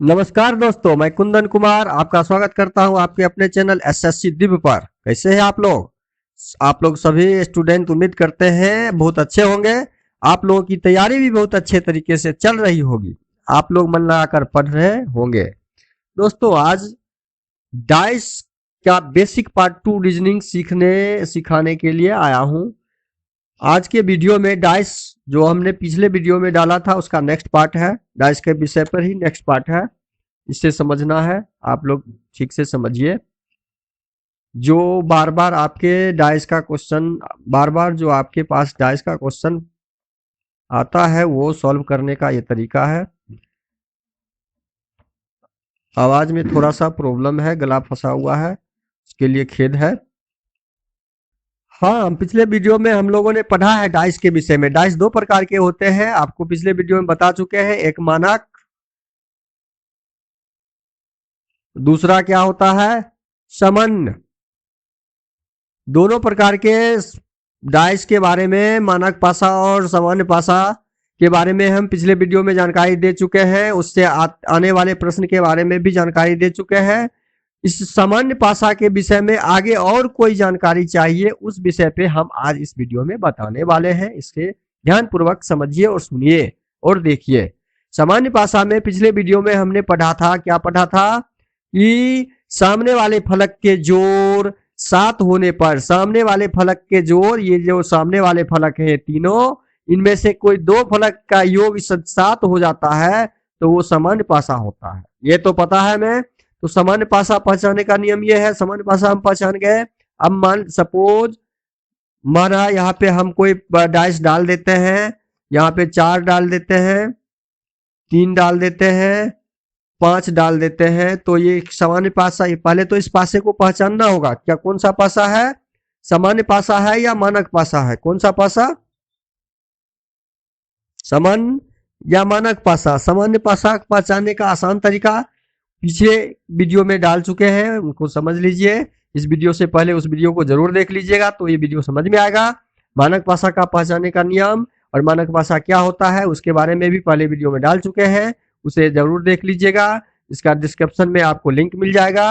नमस्कार दोस्तों, मैं कुंदन कुमार आपका स्वागत करता हूं आपके अपने चैनल एसएससी दिव्य पर। कैसे हैं आप लोग? सभी स्टूडेंट उम्मीद करते हैं बहुत अच्छे होंगे। आप लोगों की तैयारी भी बहुत अच्छे तरीके से चल रही होगी। आप लोग मन लगाकर पढ़ रहे होंगे। दोस्तों, आज डाइस का बेसिक पार्ट 2 रीजनिंग सिखाने के लिए आया हूं। आज के वीडियो में डाइस जो हमने पिछले वीडियो में डाला था उसका नेक्स्ट पार्ट है। डाइस के विषय पर ही नेक्स्ट पार्ट है, इसे समझना है। आप लोग ठीक से समझिए। जो बार बार आपके डाइस का क्वेश्चन बार बार जो आपके पास डाइस का क्वेश्चन आता है वो सॉल्व करने का ये तरीका है। आवाज में थोड़ा सा प्रॉब्लम है, गला फंसा हुआ है, उसके लिए खेद है। हाँ, पिछले वीडियो में हम लोगों ने पढ़ा है डाइस के विषय में। डाइस दो प्रकार के होते हैं, आपको पिछले वीडियो में बता चुके हैं। एक मानक, दूसरा क्या होता है, सामान्य। दोनों प्रकार के डाइस के बारे में, मानक पासा और सामान्य पासा के बारे में हम पिछले वीडियो में जानकारी दे चुके हैं। उससे आने वाले प्रश्न के बारे में भी जानकारी दे चुके हैं। इस सामान्य पासा के विषय में आगे और कोई जानकारी चाहिए, उस विषय पे हम आज इस वीडियो में बताने वाले हैं। इसके ध्यानपूर्वक समझिए और सुनिए और देखिए। सामान्य पासा में पिछले वीडियो में हमने पढ़ा था, क्या पढ़ा था कि सामने वाले फलक के जोड़ 7 होने पर, सामने वाले फलक के जोड़, ये जो सामने वाले फलक है तीनों, इनमें से कोई दो फलक का योग 7 हो जाता है तो वो सामान्य पासा होता है। ये तो पता है मैं। तो सामान्य पासा पहचानने का नियम ये है। सामान्य पासा हम पहचान गए। अब मान सपोज माना यहाँ पे हम कोई डाइस डाल देते हैं। यहाँ पे 4 डाल देते हैं, 3 डाल देते हैं, 5 डाल देते हैं। तो ये सामान्य पासा, पहले तो इस पासे को पहचानना होगा। क्या कौन सा पासा है, सामान्य पासा है या मानक पासा है? कौन सा पासा, सामान्य या मानक पासा? सामान्य पासा पहचानने का आसान तरीका पीछे वीडियो में डाल चुके हैं, उनको समझ लीजिए। इस वीडियो से पहले उस वीडियो को जरूर देख लीजिएगा तो ये वीडियो समझ में आएगा। मानक भाषा का पहचानने का नियम और मानक भाषा क्या होता है उसके बारे में भी पहले वीडियो में डाल चुके हैं, उसे जरूर देख लीजिएगा। इसका डिस्क्रिप्शन में आपको लिंक मिल जाएगा।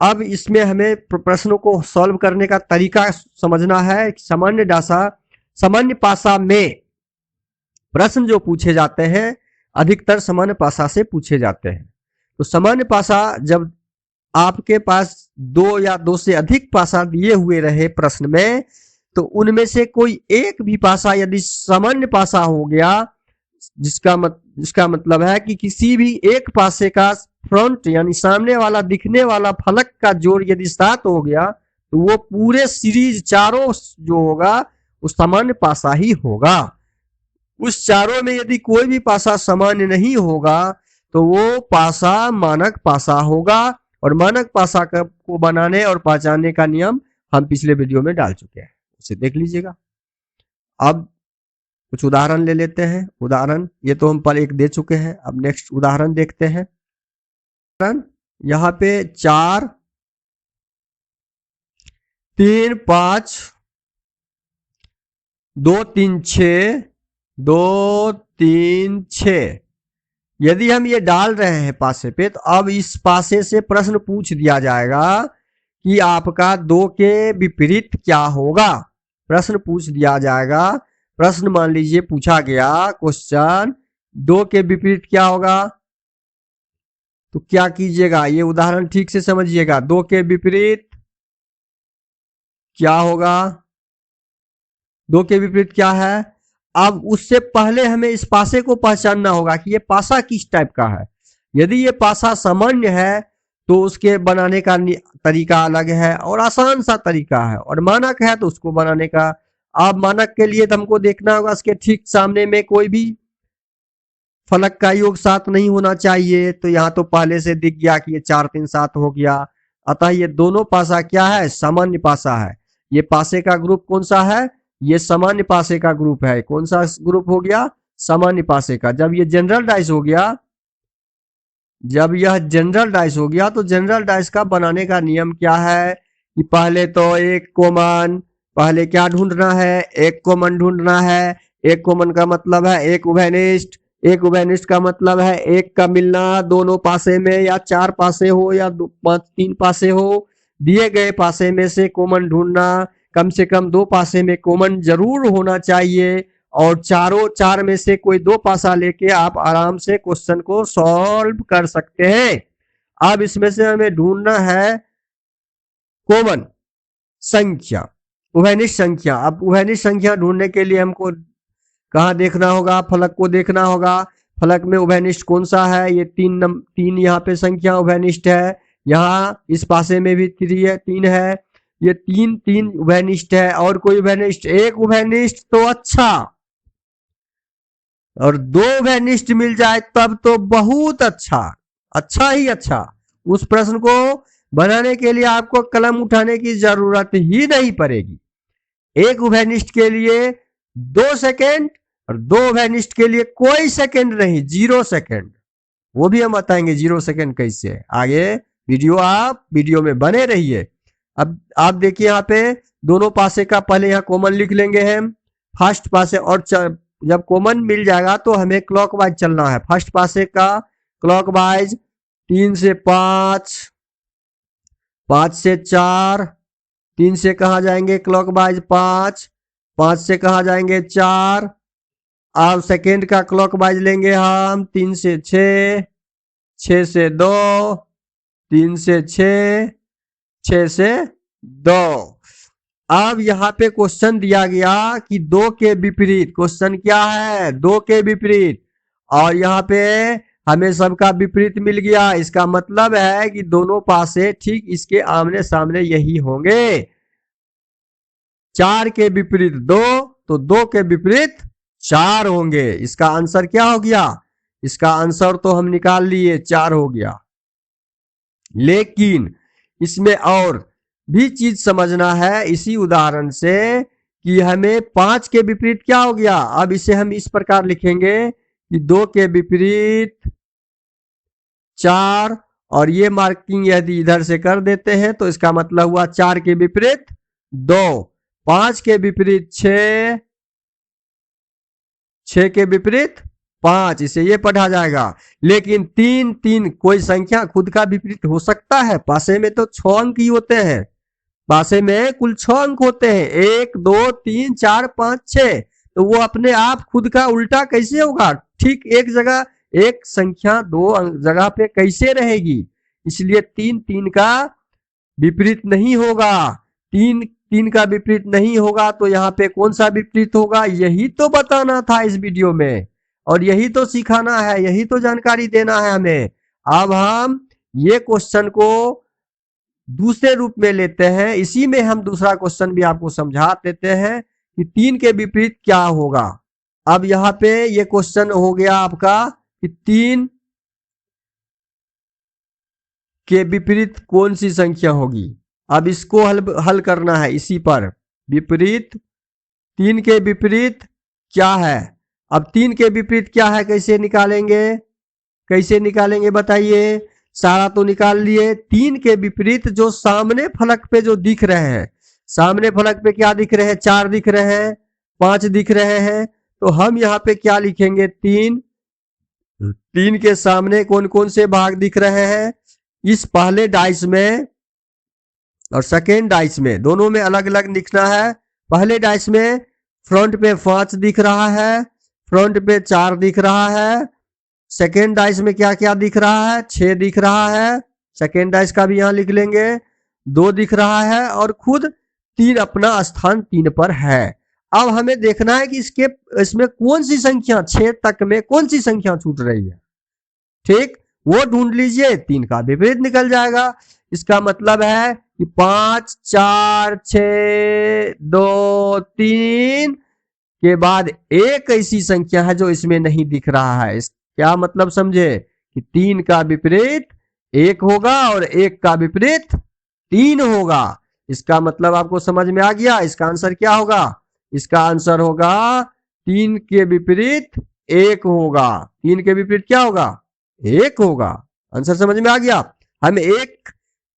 अब इसमें हमें प्रश्नों को सॉल्व करने का तरीका समझना है। सामान्य पासा में प्रश्न जो पूछे जाते हैं अधिकतर सामान्य पासा से पूछे जाते हैं। तो सामान्य पासा, जब आपके पास 2 या 2 से अधिक पासा दिए हुए रहे प्रश्न में, तो उनमें से कोई एक भी पासा यदि सामान्य पासा हो गया, जिसका मतलब है कि किसी भी एक पासे का फ्रंट यानी सामने वाला दिखने वाला फलक का जोड़ यदि 7 हो गया तो वो पूरे सीरीज चारों जो होगा वो सामान्य पासा ही होगा। उस चारों में यदि कोई भी पासा सामान्य नहीं होगा तो वो पासा मानक पासा होगा। और मानक पासा को बनाने और पहचानने का नियम हम पिछले वीडियो में डाल चुके हैं, उसे देख लीजिएगा। अब कुछ उदाहरण ले लेते हैं। उदाहरण ये तो हम पर एक दे चुके हैं, अब नेक्स्ट उदाहरण देखते हैं। यहाँ पे 4, 3, 5, 2, 3, 6, 2, 3, 6 यदि हम ये डाल रहे हैं पासे पे, तो अब इस पासे से प्रश्न पूछ दिया जाएगा कि आपका 2 के विपरीत क्या होगा। प्रश्न पूछ दिया जाएगा। प्रश्न मान लीजिए पूछा गया क्वेश्चन 2 के विपरीत क्या होगा, तो क्या कीजिएगा, ये उदाहरण ठीक से समझिएगा। 2 के विपरीत क्या होगा, 2 के विपरीत क्या है। अब उससे पहले हमें इस पासे को पहचानना होगा कि ये पासा किस टाइप का है। यदि ये पासा सामान्य है तो उसके बनाने का तरीका अलग है और आसान सा तरीका है, और मानक है तो उसको बनाने का, अब मानक के लिए तो हमको देखना होगा इसके ठीक सामने में कोई भी फलक का योग 7 नहीं होना चाहिए। तो यहाँ तो पहले से दिख गया कि ये 4, 3, 7 हो गया। अतः ये दोनों पासा क्या है, सामान्य पासा है। ये पासे का ग्रुप कौन सा है, ये सामान्य पासे का ग्रुप है। कौन सा ग्रुप हो गया, सामान्य पासे का। जब ये जनरल डाइस हो गया, जब यह जनरल डाइस हो गया तो जनरल डाइस का बनाने का नियम क्या है कि पहले तो एक कॉमन, पहले क्या ढूंढना है, एक कॉमन ढूंढना है। एक कॉमन का मतलब है एक उभयनिष्ठ, एक उभयनिष्ठ का मतलब है एक का मिलना दोनों पासे में, या चार पासे हो या तीन पासे हो, दिए गए पासे में से कॉमन ढूंढना, कम से कम दो पासे में कॉमन जरूर होना चाहिए, और चारों चार में से कोई दो पासा लेके आप आराम से क्वेश्चन को सॉल्व कर सकते हैं। अब इसमें से हमें ढूंढना है कॉमन संख्या, उभयनिष्ठ संख्या। अब उभयनिष्ठ संख्या ढूंढने के लिए हमको कहाँ देखना होगा, फलक को देखना होगा। फलक में उभयनिष्ठ कौन सा है, ये तीन यहाँ पे संख्या उभयनिष्ठ है, यहाँ इस पासे में भी तीन है, ये तीन तीन उभयनिष्ठ है। और कोई उभयनिष्ठ, एक उभयनिष्ठ तो अच्छा, और दो उभयनिष्ठ मिल जाए तब तो बहुत अच्छा, अच्छा ही अच्छा। उस प्रश्न को बनाने के लिए आपको कलम उठाने की जरूरत ही नहीं पड़ेगी। एक उभयनिष्ठ के लिए 2 सेकेंड और दो उभयनिष्ठ के लिए कोई सेकेंड नहीं, 0 सेकेंड। वो भी हम बताएंगे 0 सेकेंड कैसे। आगे वीडियो में बने रहिए। अब आप देखिए यहाँ पे दोनों पासे का पहले यहाँ कॉमन लिख लेंगे हम, फर्स्ट पासे, और जब कॉमन मिल जाएगा तो हमें क्लॉकवाइज चलना है। फर्स्ट पासे का क्लॉकवाइज 3 से 5, 5 से 4, 3 से कहा जाएंगे क्लॉकवाइज 5, 5 से कहा जाएंगे 4। अब सेकेंड का क्लॉकवाइज लेंगे हम 3 से 6, 6 से 2, 3 से 6, 6 से 2। अब यहाँ पे क्वेश्चन दिया गया कि 2 के विपरीत, क्वेश्चन क्या है 2 के विपरीत, और यहाँ पे हमें सबका विपरीत मिल गया। इसका मतलब है कि दोनों पासे ठीक इसके आमने सामने यही होंगे। 4 के विपरीत 2, तो 2 के विपरीत 4 होंगे। इसका आंसर क्या हो गया, इसका आंसर तो हम निकाल लिए, 4 हो गया। लेकिन इसमें और भी चीज समझना है इसी उदाहरण से, कि हमें 5 के विपरीत क्या हो गया। अब इसे हम इस प्रकार लिखेंगे कि 2 के विपरीत 4, और ये मार्किंग यदि इधर से कर देते हैं तो इसका मतलब हुआ 4 के विपरीत 2, 5 के विपरीत 6, 6 के विपरीत 5, इसे ये पढ़ा जाएगा। लेकिन 3 3 कोई संख्या खुद का विपरीत हो सकता है। पासे में तो 6 अंक ही होते हैं, पासे में कुल 6 अंक होते हैं, 1 2 3 4 5 6, तो वो अपने आप खुद का उल्टा कैसे होगा। ठीक एक जगह एक संख्या 2 जगह पे कैसे रहेगी, इसलिए 3 3 का विपरीत नहीं होगा। 3 3 का विपरीत नहीं होगा तो यहाँ पे कौन सा विपरीत होगा, यही तो बताना था इस वीडियो में, और यही तो सिखाना है, यही तो जानकारी देना है हमें। अब हम ये क्वेश्चन को दूसरे रूप में लेते हैं, इसी में हम दूसरा क्वेश्चन भी आपको समझा देते हैं कि 3 के विपरीत क्या होगा। अब यहाँ पे ये क्वेश्चन हो गया आपका कि 3 के विपरीत कौन सी संख्या होगी। अब इसको हल करना है इसी पर। विपरीत 3 के विपरीत क्या है। अब 3 के विपरीत क्या है, कैसे निकालेंगे, कैसे निकालेंगे बताइए। सारा तो निकाल लिए। 3 के विपरीत जो सामने फलक पे जो दिख रहे हैं, सामने फलक पे क्या दिख रहे हैं, 4 दिख रहे हैं, 5 दिख रहे हैं, तो हम यहाँ पे क्या लिखेंगे 3। 3 के सामने कौन कौन से भाग दिख रहे हैं, इस पहले डाइस में और सेकेंड डाइस में, दोनों में अलग अलग लिखना है। पहले डाइस में फ्रंट पे 5 दिख रहा है, फ्रंट पे 4 दिख रहा है। सेकेंड डाइस में क्या क्या दिख रहा है, 6 दिख रहा है, सेकेंड डाइस का भी यहाँ लिख लेंगे, 2 दिख रहा है, और खुद 3 अपना स्थान 3 पर है। अब हमें देखना है कि इसमें कौन सी संख्या 6 तक में कौन सी संख्या छूट रही है, ठीक, वो ढूंढ लीजिए, 3 का विपरीत निकल जाएगा। इसका मतलब है कि 5 4 6 2 3 के बाद एक ऐसी संख्या है जो इसमें नहीं दिख रहा है। क्या मतलब समझे कि 3 का विपरीत 1 होगा और 1 का विपरीत 3 होगा। इसका मतलब आपको समझ में आ गया। इसका आंसर क्या होगा, इसका आंसर होगा 3 के विपरीत 1 होगा। 3 के विपरीत क्या होगा, 1 होगा। आंसर समझ में आ गया। हम एक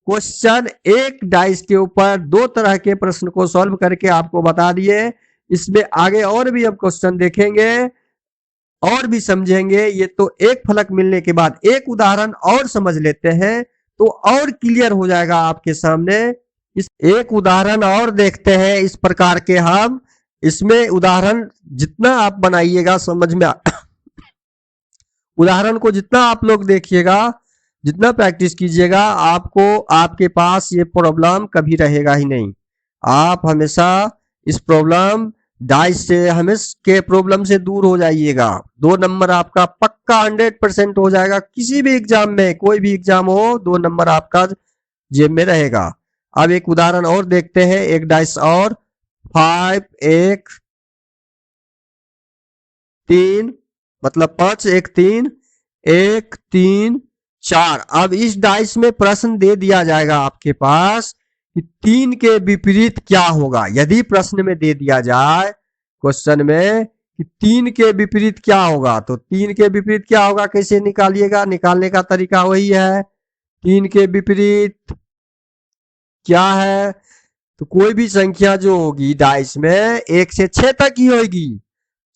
क्वेश्चन एक डाइस के ऊपर 2 तरह के प्रश्न को सॉल्व करके आपको बता दिए। इसमें आगे और भी हम क्वेश्चन देखेंगे, और भी समझेंगे। ये तो एक फलक मिलने के बाद एक उदाहरण और समझ लेते हैं तो और क्लियर हो जाएगा आपके सामने। इस एक उदाहरण और देखते हैं इस प्रकार के हम। इसमें उदाहरण जितना आप बनाइएगा समझ में उदाहरण को जितना आप लोग देखिएगा, जितना प्रैक्टिस कीजिएगा, आपको आपके पास ये प्रॉब्लम कभी रहेगा ही नहीं। आप हमेशा इस प्रॉब्लम डाइस से हमेशा के प्रॉब्लम से दूर हो जाइएगा। 2 नंबर आपका पक्का 100% हो जाएगा। किसी भी एग्जाम में, कोई भी एग्जाम हो, 2 नंबर आपका जेब में रहेगा। अब एक उदाहरण और देखते हैं, एक डाइस और 5 1 3 मतलब 5 1 3 1 3 4। अब इस डाइस में प्रश्न दे दिया जाएगा आपके पास कि 3 के विपरीत क्या होगा। यदि प्रश्न में दे दिया जाए क्वेश्चन में कि 3 के विपरीत क्या होगा, तो 3 के विपरीत क्या होगा कैसे निकालिएगा। निकालने का तरीका वही है, 3 के विपरीत क्या है, तो कोई भी संख्या जो होगी डाइस में 1 से 6 तक ही होगी,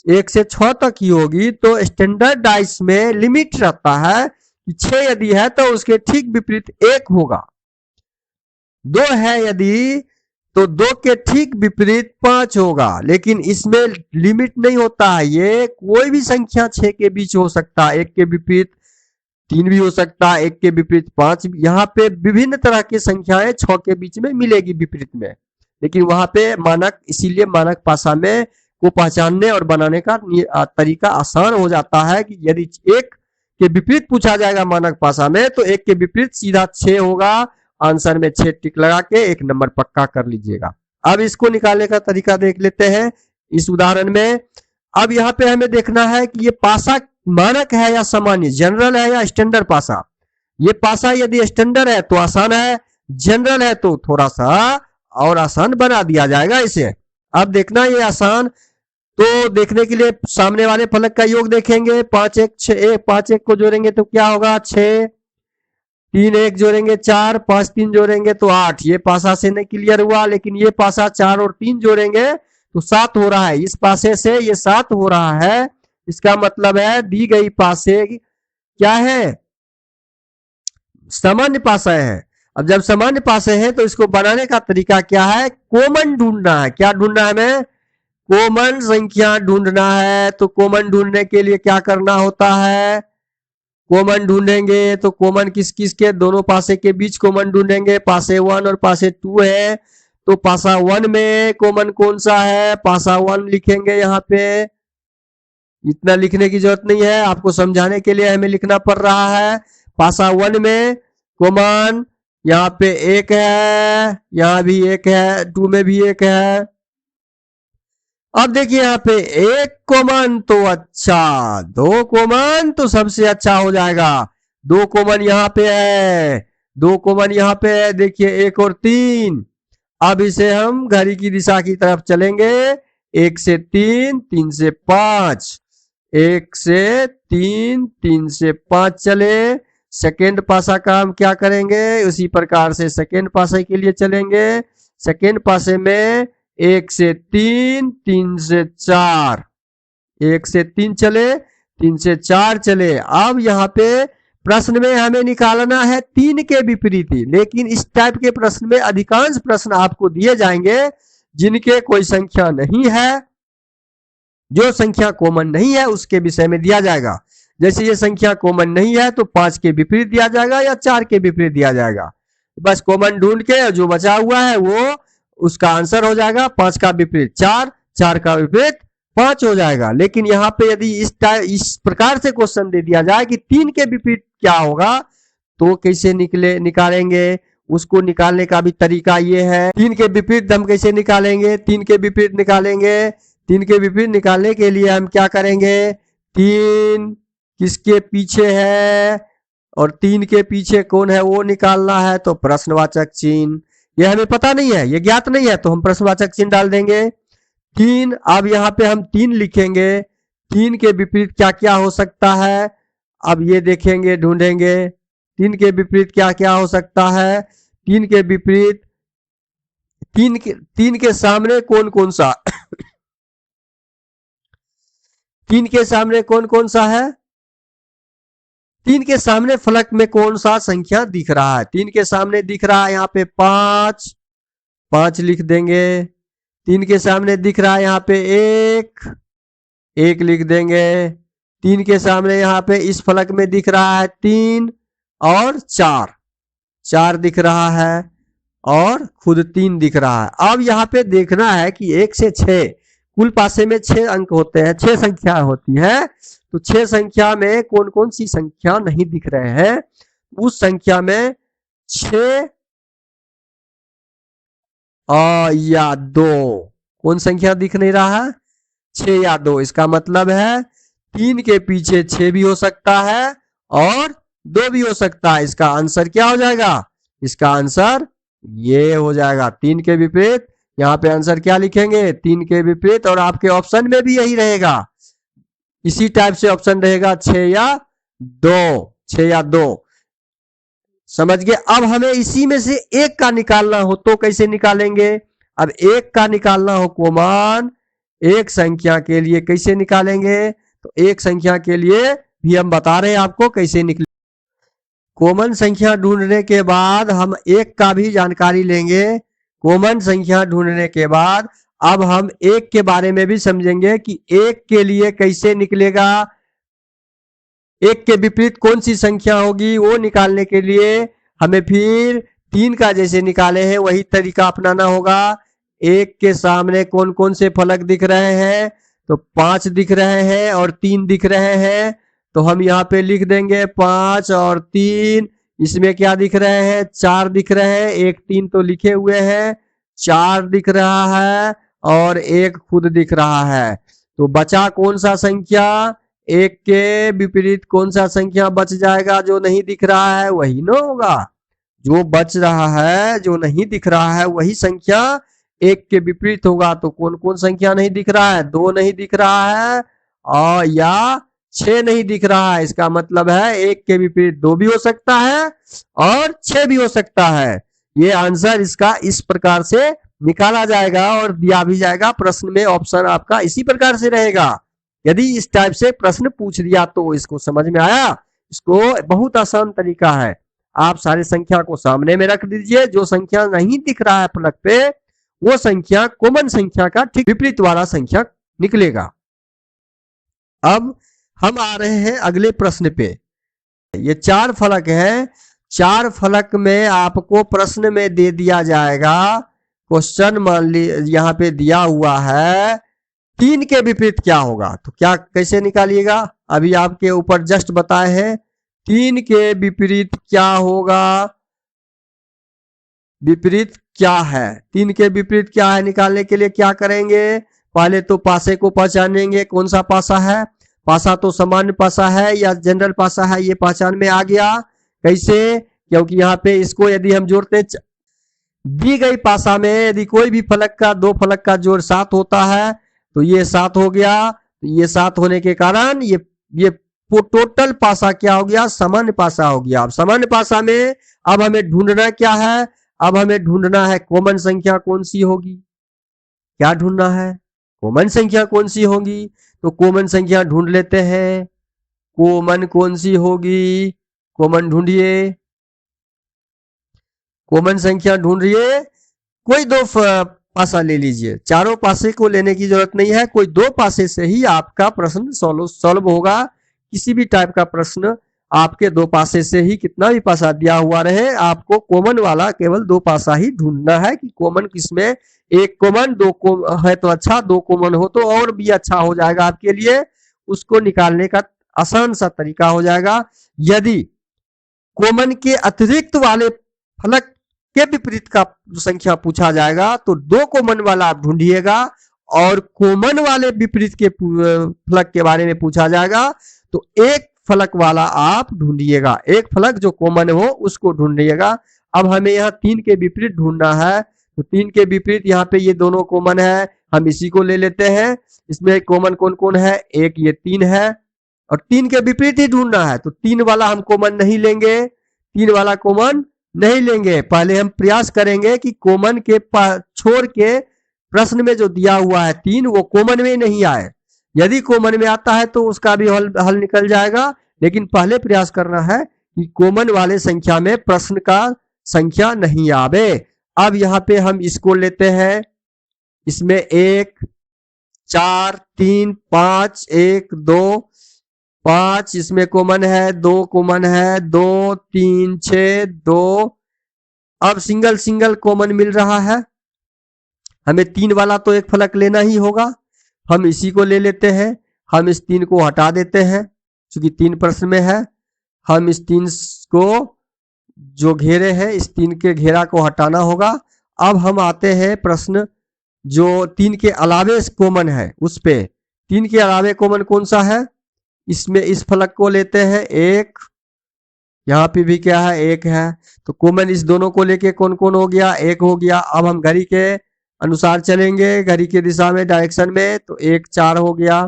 1 से 6 तक ही होगी। तो स्टैंडर्ड डाइस में लिमिट रहता है कि 6 यदि है तो उसके ठीक विपरीत 1 होगा। 2 है यदि तो 2 के ठीक विपरीत 5 होगा। लेकिन इसमें लिमिट नहीं होता है, ये कोई भी संख्या 6 के बीच हो सकता है। 1 के विपरीत 3 भी हो सकता है, 1 के विपरीत 5। यहाँ पे विभिन्न तरह की संख्याएं 6 के बीच में मिलेगी विपरीत में। लेकिन वहां पे मानक, इसीलिए मानक भाषा में को पहचानने और बनाने का तरीका आसान हो जाता है कि यदि 1 के विपरीत पूछा जाएगा मानक भाषा में तो 1 के विपरीत सीधा 6 होगा। आंसर में 6 टिक लगा के 1 नंबर पक्का कर लीजिएगा। अब इसको निकालने का तरीका देख लेते हैं इस उदाहरण में। अब यहाँ पे हमें देखना है कि ये पासा मानक है या सामान्य, जनरल है या स्टैंडर्ड पासा। ये पासा यदि स्टैंडर्ड है तो आसान है, जनरल है तो थोड़ा सा और आसान बना दिया जाएगा इसे। अब देखना ये आसान, तो देखने के लिए सामने वाले फलक का योग देखेंगे। 5 1 6, 5 1 को जोड़ेंगे तो क्या होगा 6, 3 1 जोड़ेंगे 4, 5 3 जोड़ेंगे तो 8। ये पासा से नहीं क्लियर हुआ, लेकिन ये पासा 4 और 3 जोड़ेंगे तो 7 हो रहा है। इस पासे से ये 7 हो रहा है। इसका मतलब है दी गई पासे क्या है, सामान्य पासा है। अब जब सामान्य पासे है तो इसको बनाने का तरीका क्या है, कॉमन ढूंढना है। क्या ढूंढना है हमें, कॉमन संख्या ढूंढना है। तो कॉमन ढूंढने के लिए क्या करना होता है, कॉमन ढूंढेंगे तो कॉमन किस किस के, दोनों पासे के बीच कॉमन ढूंढेंगे। पासे 1 और पासे 2 है, तो पासा 1 में कॉमन कौन सा है, पासा 1 लिखेंगे। यहाँ पे इतना लिखने की जरूरत नहीं है, आपको समझाने के लिए हमें लिखना पड़ रहा है। पासा 1 में कॉमन यहाँ पे 1 है, यहाँ भी 1 है, 2 में भी 1 है। अब देखिए यहाँ पे 1 कॉमन तो अच्छा, 2 कॉमन तो सबसे अच्छा हो जाएगा। 2 कॉमन यहाँ पे है, 2 कॉमन यहाँ पे है। देखिए 1 और 3। अब इसे हम घड़ी की दिशा की तरफ चलेंगे। 1 से 3, 3 से 5, 1 से 3, 3 से 5 चले। सेकेंड पासा का हम क्या करेंगे, उसी प्रकार से सेकेंड पासे के लिए चलेंगे। सेकेंड पासे में 1 से 3, 3 से 4, 1 से 3 चले, 3 से 4 चले। अब यहाँ पे प्रश्न में हमें निकालना है 3 के विपरीत ही। लेकिन इस टाइप के प्रश्न में अधिकांश प्रश्न आपको दिए जाएंगे जिनके कोई संख्या नहीं है, जो संख्या कॉमन नहीं है उसके विषय में दिया जाएगा। जैसे ये संख्या कॉमन नहीं है तो 5 के विपरीत दिया जाएगा या 4 के विपरीत दिया जाएगा। बस कॉमन ढूंढ के जो बचा हुआ है वो उसका आंसर हो जाएगा। 5 का विपरीत 4, 4 का विपरीत 5 हो जाएगा। लेकिन यहाँ पे यदि इस प्रकार से क्वेश्चन दे दिया जाए कि 3 के विपरीत क्या होगा तो कैसे निकालेंगे, उसको निकालने का भी तरीका ये है। 3 के विपरीत हम कैसे निकालेंगे, 3 के विपरीत निकालेंगे। 3 के विपरीत निकालने के लिए हम क्या करेंगे, 3 किसके पीछे है और 3 के पीछे कौन है वो निकालना है। तो प्रश्नवाचक चिन्ह, ये हमें पता नहीं है, ये ज्ञात नहीं है, तो हम प्रश्नवाचक चिन्ह डाल देंगे 3। अब यहाँ पे हम 3 लिखेंगे। 3 के विपरीत क्या क्या हो सकता है, अब ये देखेंगे, ढूंढेंगे 3 के विपरीत क्या क्या हो सकता है। 3 के विपरीत, 3 के सामने कौन कौन सा 3 के सामने कौन कौन सा है? 3 के सामने फलक में कौन सा संख्या दिख रहा है? 3 के सामने दिख रहा है यहाँ पे 5, 5 लिख देंगे। 3 के सामने दिख रहा है यहाँ पे 1, 1 लिख देंगे। 3 के सामने यहाँ पे इस फलक में दिख रहा है 3 और 4, 4 दिख रहा है और खुद 3 दिख रहा है। अब यहाँ पे देखना है कि 1 से 6 कुल पासे में 6 अंक होते हैं, 6 संख्या होती है। तो 6 संख्या में कौन कौन सी संख्या नहीं दिख रहे हैं? उस संख्या में 6 या 2 कौन संख्या दिख नहीं रहा है? 6 या 2। इसका मतलब है 3 के पीछे 6 भी हो सकता है और 2 भी हो सकता है। इसका आंसर क्या हो जाएगा? इसका आंसर ये हो जाएगा 3 के विपरीत। यहाँ पे आंसर क्या लिखेंगे? 3 के विपरीत। और आपके ऑप्शन में भी यही रहेगा, इसी टाइप से ऑप्शन रहेगा 6 या 2, 6 या 2। समझ गए? अब हमें इसी में से एक का निकालना हो तो कैसे निकालेंगे? अब एक का निकालना हो कॉमन एक संख्या के लिए कैसे निकालेंगे? तो एक संख्या के लिए भी हम बता रहे हैं आपको कैसे निकले। कॉमन संख्या ढूंढने के बाद हम एक का भी जानकारी लेंगे। कॉमन संख्या ढूंढने के बाद अब हम एक के बारे में भी समझेंगे कि एक के लिए कैसे निकलेगा, एक के विपरीत कौन सी संख्या होगी। वो निकालने के लिए हमें फिर 3 का जैसे निकाले हैं वही तरीका अपनाना होगा। एक के सामने कौन कौन से फलक दिख रहे हैं? तो 5 दिख रहे हैं और 3 दिख रहे हैं। तो हम यहाँ पे लिख देंगे 5 और 3। इसमें क्या दिख रहे हैं? 4 दिख रहे हैं। 1 3 तो लिखे हुए हैं, 4 दिख रहा है और 1 खुद दिख रहा है। तो बचा कौन सा संख्या? एक के विपरीत कौन सा संख्या बच जाएगा? जो नहीं दिख रहा है वही ना होगा। जो बच रहा है, जो नहीं दिख रहा है वही संख्या एक के विपरीत होगा। तो कौन कौन संख्या नहीं दिख रहा है? 2 नहीं दिख रहा है और या 6 नहीं दिख रहा है। इसका मतलब है एक के विपरीत 2 भी हो सकता है और 6 भी हो सकता है। ये आंसर इसका इस प्रकार से निकाला जाएगा और दिया भी जाएगा प्रश्न में। ऑप्शन आपका इसी प्रकार से रहेगा। यदि इस टाइप से प्रश्न पूछ दिया तो इसको समझ में आया? इसको बहुत आसान तरीका है। आप सारे संख्या को सामने में रख दीजिए, जो संख्या नहीं दिख रहा है फलक पे वो संख्या कॉमन संख्या का ठीक विपरीत वाला संख्या निकलेगा। अब हम आ रहे हैं अगले प्रश्न पे। ये 4 फलक है। 4 फलक में आपको प्रश्न में दे दिया जाएगा क्वेश्चन, मान ली यहाँ पे दिया हुआ है 3 के विपरीत क्या होगा। तो क्या कैसे निकालिएगा? अभी आपके ऊपर जस्ट बताए हैं 3 के विपरीत क्या होगा। विपरीत क्या है? 3 के विपरीत क्या है निकालने के लिए क्या करेंगे? पहले तो पासे को पहचानेंगे। कौन सा पासा है? पासा तो सामान्य पासा है या जनरल पासा है, ये पहचान में आ गया। कैसे? क्योंकि यहाँ पे इसको यदि हम जोड़ते दी गई पासा में यदि कोई भी फलक का 2 फलक का जोड़ 7 होता है तो ये 7 हो गया। ये 7 होने के कारण ये टोटल पासा क्या हो गया? सामान्य पासा हो गया। अब सामान्य पासा में अब हमें ढूंढना क्या है? अब हमें ढूंढना है कॉमन संख्या कौन सी होगी। क्या ढूंढना है? कॉमन संख्या कौन सी होगी। तो कॉमन संख्या ढूंढ लेते हैं। कॉमन कौन सी होगी? कॉमन ढूंढिए। कॉमन संख्या ढूंढिए। कोई 2 पासा ले लीजिए। चारों पासे को लेने की जरूरत नहीं है, कोई 2 पासे से ही आपका प्रश्न सॉल्व होगा। किसी भी टाइप का प्रश्न आपके 2 पासे से ही, कितना भी पासा दिया हुआ रहे, आपको कॉमन वाला केवल 2 पासा ही ढूंढना है कि कॉमन किसमें। एक कॉमन 2 है तो अच्छा, 2 कॉमन हो तो और भी अच्छा हो जाएगा आपके लिए। उसको निकालने का आसान सा तरीका हो जाएगा। यदि कॉमन के अतिरिक्त वाले फलक के विपरीत का संख्या पूछा जाएगा तो 2 कॉमन वाला आप ढूंढिएगा और कॉमन वाले विपरीत के फलक के बारे में पूछा जाएगा तो 1 फलक वाला आप ढूंढिएगा। 1 फलक जो कॉमन हो उसको ढूंढिएगा। अब हमें यहाँ 3 के विपरीत ढूंढना है तो 3 के विपरीत यहाँ पे ये दोनों कॉमन है, हम इसी को ले लेते हैं। इसमें कॉमन कौन कौन है? एक ये 3 है और 3 के विपरीत ही ढूंढना है तो 3 वाला हम कॉमन नहीं लेंगे। 3 वाला कॉमन नहीं लेंगे। पहले हम प्रयास करेंगे कि कॉमन के छोड़ के प्रश्न में जो दिया हुआ है 3 वो कॉमन में नहीं आए। यदि कॉमन में आता है तो उसका भी हल निकल जाएगा, लेकिन पहले प्रयास करना है कि कॉमन वाले संख्या में प्रश्न का संख्या नहीं आवे। अब यहाँ पे हम इसको लेते हैं, इसमें 1 4 3 5 1 2 5 इसमें कॉमन है, 2 कॉमन है, 2 3 6 2। अब सिंगल सिंगल कॉमन मिल रहा है, हमें 3 वाला तो एक फलक लेना ही होगा, हम इसी को ले लेते हैं। हम इस 3 को हटा देते हैं, क्योंकि 3 प्रश्न में है। हम इस 3 को जो घेरे हैं, इस 3 के घेरा को हटाना होगा। अब हम आते हैं प्रश्न जो 3 के अलावे कॉमन है उस पे। 3 के अलावे कॉमन कौन सा है, इसमें इस फलक को लेते हैं 1, यहाँ पे भी क्या है 1 है, तो कॉमन इस दोनों को लेके कौन कौन हो गया, 1 हो गया। अब हम घड़ी के अनुसार चलेंगे, घड़ी की दिशा में डायरेक्शन में, तो 1 4 हो गया।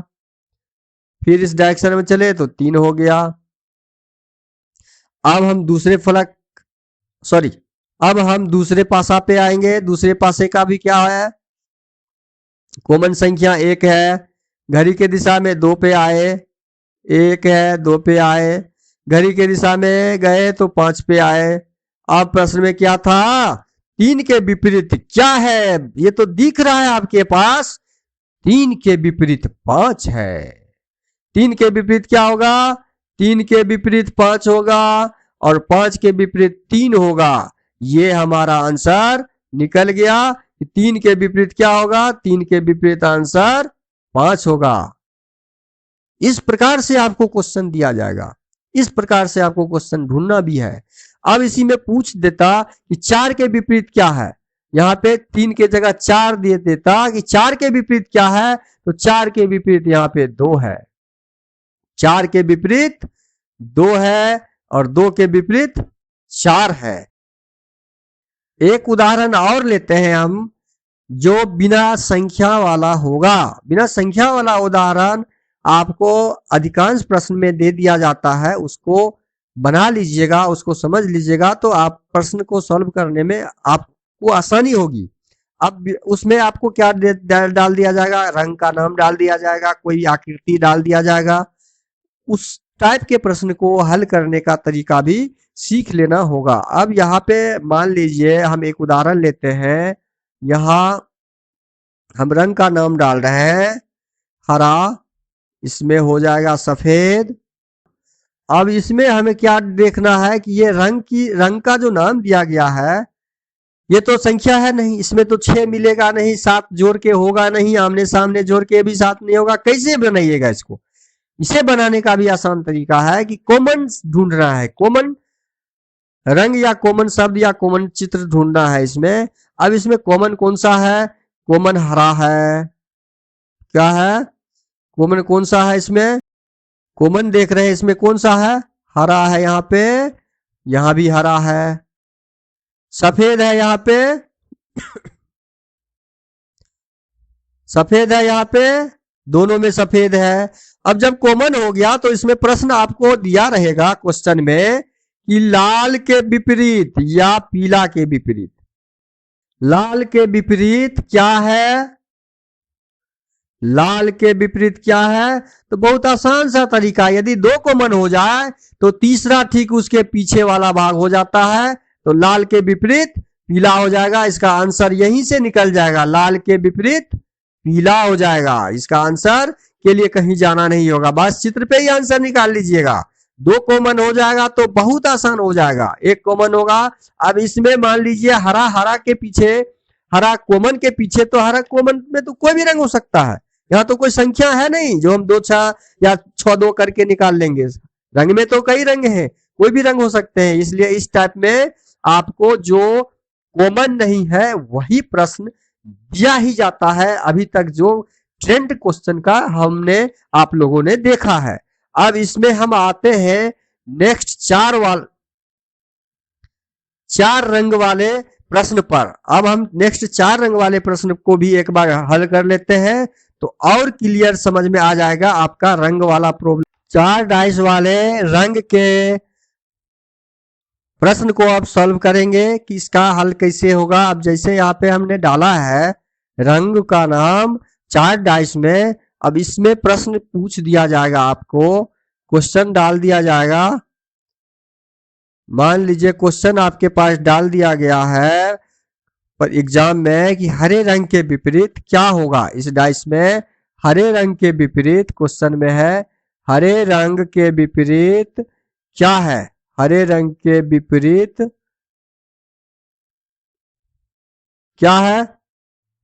फिर इस डायरेक्शन में चले तो 3 हो गया। अब हम दूसरे फलक अब हम दूसरे पासा पे आएंगे। दूसरे पासे का भी क्या है, कॉमन संख्या 1 है। घड़ी के दिशा में 2 पे आए, 1 है, 2 पे आए। घड़ी के दिशा में गए तो 5 पे आए। अब प्रश्न में क्या था, 3 के विपरीत क्या है, ये तो दिख रहा है आपके पास, 3 के विपरीत 5 है। 3 के विपरीत क्या होगा, 3 के विपरीत 5 होगा और 5 के विपरीत 3 होगा। ये हमारा आंसर निकल गया। 3 के विपरीत क्या होगा, 3 के विपरीत आंसर 5 होगा। इस प्रकार से आपको क्वेश्चन दिया जाएगा, इस प्रकार से आपको क्वेश्चन ढूंढना भी है। अब इसी में पूछ देता कि 4 के विपरीत क्या है, यहाँ पे 3 के जगह 4 दे देता कि 4 के विपरीत क्या है, तो 4 के विपरीत यहाँ पे 2 है। 4 के विपरीत 2 है और 2 के विपरीत 4 है। एक उदाहरण और लेते हैं हम, जो बिना संख्या वाला होगा। बिना संख्या वाला उदाहरण आपको अधिकांश प्रश्न में दे दिया जाता है, उसको बना लीजिएगा, उसको समझ लीजिएगा, तो आप प्रश्न को सॉल्व करने में आपको आसानी होगी। अब उसमें आपको क्या डाल दिया जाएगा, रंग का नाम डाल दिया जाएगा, कोई आकृति डाल दिया जाएगा। उस टाइप के प्रश्न को हल करने का तरीका भी सीख लेना होगा। अब यहाँ पे मान लीजिए हम एक उदाहरण लेते हैं, यहाँ हम रंग का नाम डाल रहे हैं हरा, इसमें हो जाएगा सफेद। अब इसमें हमें क्या देखना है कि ये रंग का जो नाम दिया गया है, ये तो संख्या है नहीं, इसमें तो 6 मिलेगा नहीं, 7 जोड़ के होगा नहीं, आमने सामने जोड़ के भी 7 नहीं होगा। कैसे बनाइएगा इसको, इसे बनाने का भी आसान तरीका है कि कॉमन ढूंढना है, कॉमन रंग या कॉमन शब्द या कॉमन चित्र ढूंढना है इसमें। अब इसमें कॉमन कौन सा है, कॉमन हरा है, क्या है कॉमन कौन सा है, इसमें कॉमन देख रहे हैं, इसमें कौन सा है, हरा है। यहाँ पे, यहाँ भी हरा है। सफेद है यहाँ पे, सफेद है यहाँ पे, दोनों में सफेद है। अब जब कॉमन हो गया तो इसमें प्रश्न आपको दिया रहेगा क्वेश्चन में कि लाल के विपरीत या पीला के विपरीत, लाल के विपरीत क्या है, लाल के विपरीत क्या है। तो बहुत आसान सा तरीका, यदि 2 कॉमन हो जाए तो तीसरा ठीक उसके पीछे वाला भाग हो जाता है, तो लाल के विपरीत पीला हो जाएगा। इसका आंसर यहीं से निकल जाएगा, लाल के विपरीत पीला हो जाएगा। इसका आंसर के लिए कहीं जाना नहीं होगा, बस चित्र पे ही आंसर निकाल लीजिएगा। 2 कॉमन हो जाएगा तो बहुत आसान हो जाएगा, 1 कॉमन होगा। अब इसमें मान लीजिए हरा, हरा के पीछे, हरा कॉमन के पीछे, तो हरा कॉमन में तो कोई भी रंग हो सकता है, यहाँ तो कोई संख्या है नहीं जो हम 2 6 या 6 2 करके निकाल लेंगे। रंग में तो कई रंग हैं, कोई भी रंग हो सकते हैं। इसलिए इस टाइप में आपको जो कॉमन नहीं है वही प्रश्न दिया ही जाता है, अभी तक जो ट्रेंड क्वेश्चन का हमने आप लोगों ने देखा है। अब इसमें हम आते हैं नेक्स्ट 4 रंग वाले प्रश्न पर। अब हम नेक्स्ट 4 रंग वाले प्रश्न को भी एक बार हल कर लेते हैं, तो और क्लियर समझ में आ जाएगा आपका रंग वाला प्रॉब्लम। 4 डाइस वाले रंग के प्रश्न को आप सॉल्व करेंगे कि इसका हल कैसे होगा। अब जैसे यहाँ पे हमने डाला है रंग का नाम 4 डाइस में, अब इसमें प्रश्न पूछ दिया जाएगा, आपको क्वेश्चन डाल दिया जाएगा। मान लीजिए क्वेश्चन आपके पास डाल दिया गया है पर एग्जाम में कि हरे रंग के विपरीत क्या होगा। इस डाइस में हरे रंग के विपरीत क्वेश्चन में है, हरे रंग के विपरीत क्या है, हरे रंग के विपरीत क्या है,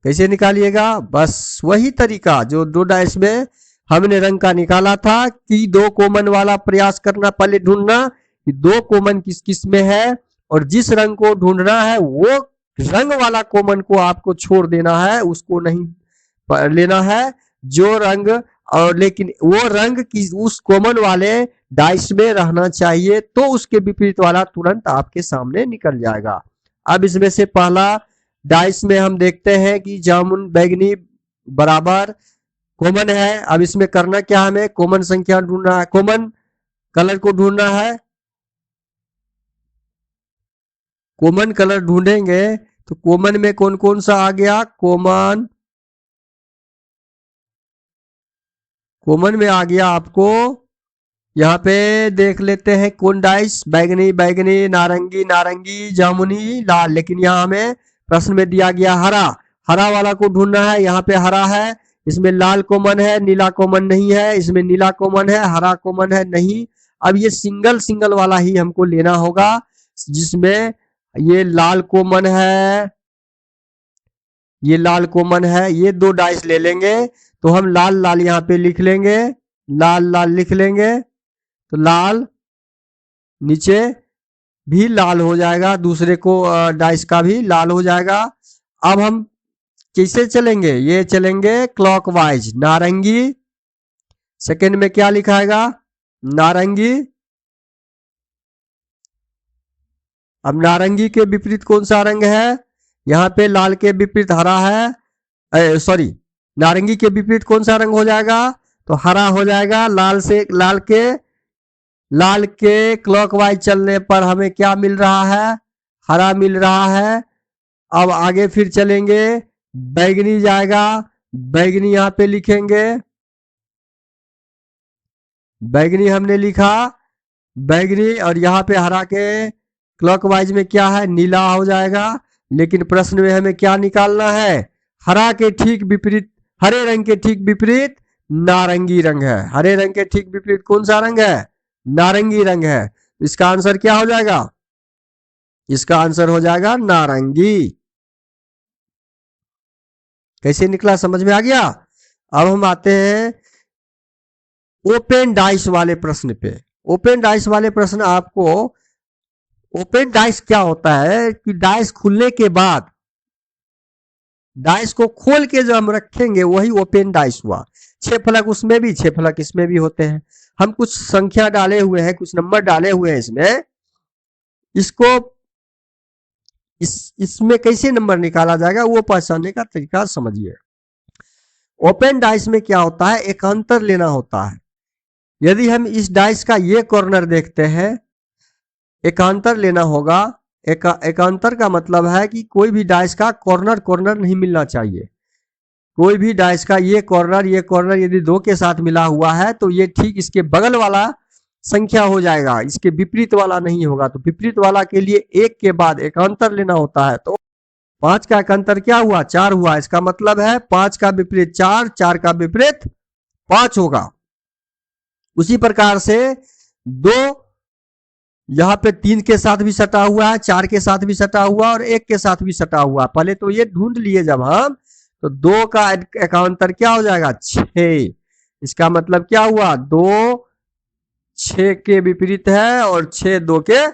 कैसे निकालिएगा। बस वही तरीका जो दो डाइस में हमने रंग का निकाला था कि दो कॉमन वाला प्रयास करना, पहले ढूंढना कि दो कॉमन किस किस में है, और जिस रंग को ढूंढना है वो रंग वाला कॉमन को आपको छोड़ देना है, उसको नहीं लेना है जो रंग, और लेकिन वो रंग की उस कॉमन वाले डाइस में रहना चाहिए, तो उसके विपरीत वाला तुरंत आपके सामने निकल जाएगा। अब इसमें से पहला डाइस में हम देखते हैं कि जामुन बैगनी बराबर कॉमन है। अब इसमें करना क्या, हमें कॉमन संख्या ढूंढना है, कॉमन कलर को ढूंढना है। कॉमन कलर ढूंढेंगे तो कॉमन में कौन कौन सा आ गया, कॉमन में आ गया आपको, यहाँ पे देख लेते हैं कौन डाइस, बैगनी बैगनी, नारंगी नारंगी, जामुनी लाल। लेकिन यहाँ हमें प्रश्न में दिया गया हरा, हरा वाला को ढूंढना है। यहाँ पे हरा है, इसमें लाल कॉमन है, नीला कॉमन नहीं है, इसमें नीला कॉमन है, हरा कॉमन है नहीं। अब ये सिंगल सिंगल वाला ही हमको लेना होगा, जिसमें ये लाल कॉमन है, ये लाल कॉमन है, ये दो डाइस ले लेंगे तो हम लाल लाल यहाँ पे लिख लेंगे, लाल लाल लिख लेंगे तो लाल नीचे भी लाल हो जाएगा, दूसरे को डाइस का भी लाल हो जाएगा। अब हम कैसे चलेंगे, ये चलेंगे क्लॉकवाइज, नारंगी सेकंड में क्या लिखाएगा, नारंगी। अब नारंगी के विपरीत कौन सा रंग है, यहाँ पे लाल के विपरीत हरा है, सॉरी नारंगी के विपरीत कौन सा रंग हो जाएगा, तो हरा हो जाएगा। लाल के क्लॉकवाइज चलने पर हमें क्या मिल रहा है, हरा मिल रहा है। अब आगे फिर चलेंगे, बैगनी जाएगा, बैगनी यहाँ पे लिखेंगे, बैगनी हमने लिखा बैगनी, और यहाँ पे हरा के क्लॉकवाइज में क्या है, नीला हो जाएगा। लेकिन प्रश्न में हमें क्या निकालना है, हरा के ठीक विपरीत, हरे रंग के ठीक विपरीत नारंगी रंग है, हरे रंग के ठीक विपरीत कौन सा रंग है, नारंगी रंग है। इसका आंसर क्या हो जाएगा, इसका आंसर हो जाएगा नारंगी। कैसे निकला, समझ में आ गया। अब हम आते हैं ओपन डाइस वाले प्रश्न पे। ओपन डाइस वाले प्रश्न आपको, ओपन डाइस क्या होता है कि डाइस खुलने के बाद, डाइस को खोल के जो हम रखेंगे वही ओपन डाइस हुआ। 6 फलक उसमें भी, 6 फलक इसमें भी होते हैं। हम कुछ संख्या डाले हुए हैं, कुछ नंबर डाले हुए हैं इसमें, इसको इसमें कैसे नंबर निकाला जाएगा वो पहचानने का तरीका समझिए। ओपन डाइस में क्या होता है, एकांतर लेना होता है। यदि हम इस डाइस का ये कॉर्नर देखते हैं, एकांतर लेना होगा। एकांतर का मतलब है कि कोई भी डाइस का कॉर्नर नहीं मिलना चाहिए। कोई भी डाइस का ये कॉर्नर यदि 2 के साथ मिला हुआ है तो ये ठीक इसके बगल वाला संख्या हो जाएगा, इसके विपरीत वाला नहीं होगा। तो विपरीत वाला के लिए 1 के बाद एकांतर लेना होता है। तो 5 का एकांतर क्या हुआ, 4 हुआ। इसका मतलब है 5 का विपरीत 4, 4 का विपरीत 5 होगा। उसी प्रकार से 2 यहाँ पे 3 के साथ भी सटा हुआ है, 4 के साथ भी सटा हुआ और 1 के साथ भी सटा हुआ। पहले तो ये ढूंढ लिए जब हम, तो 2 का एकांतर क्या हो जाएगा, 6। इसका मतलब क्या हुआ, 2 6 के विपरीत है और 6 2 के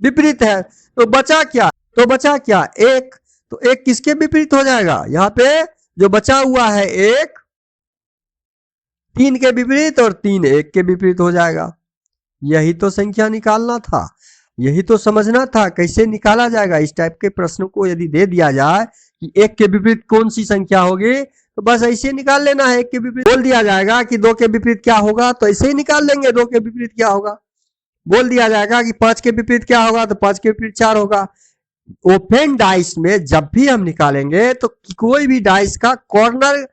विपरीत है। तो बचा क्या, 1। तो 1 किसके विपरीत हो जाएगा, यहाँ पे जो बचा हुआ है 1 3 के विपरीत और 3 1 के विपरीत हो जाएगा। यही तो संख्या निकालना था, यही तो समझना था कैसे निकाला जाएगा। इस टाइप के प्रश्नों को यदि दे दिया जाए कि 1 के विपरीत कौन सी संख्या होगी, तो बस ऐसे निकाल लेना है। 1 के विपरीत बोल दिया जाएगा कि 2 के विपरीत क्या होगा, तो ऐसे ही निकाल लेंगे 2 के विपरीत क्या होगा। बोल दिया जाएगा कि 5 के विपरीत क्या होगा, तो 5 के विपरीत 4 होगा। ओपन डाइस में जब भी हम निकालेंगे तो कोई भी डाइस का कॉर्नर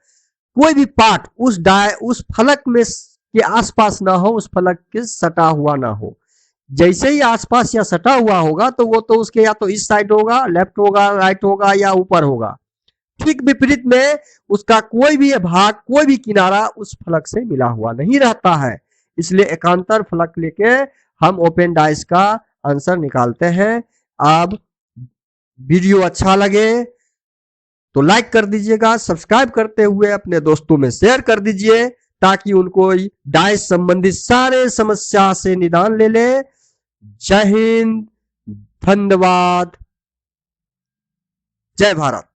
कोई भी पार्ट उस फलक में के आसपास ना हो, उस फलक के सटा हुआ ना हो। जैसे ही आसपास या सटा हुआ होगा तो वो तो उसके या तो इस साइड होगा, लेफ्ट होगा, राइट होगा या ऊपर होगा। ठीक विपरीत में उसका कोई भी भाग, कोई भी किनारा उस फलक से मिला हुआ नहीं रहता है। इसलिए एकांतर फलक लेके हम ओपन डाइस का आंसर निकालते हैं। अब वीडियो अच्छा लगे तो लाइक कर दीजिएगा, सब्सक्राइब करते हुए अपने दोस्तों में शेयर कर दीजिए ताकि उनको डाइस संबंधित सारे समस्या से निदान ले ले। जय हिंद, धन्यवाद, जय भारत।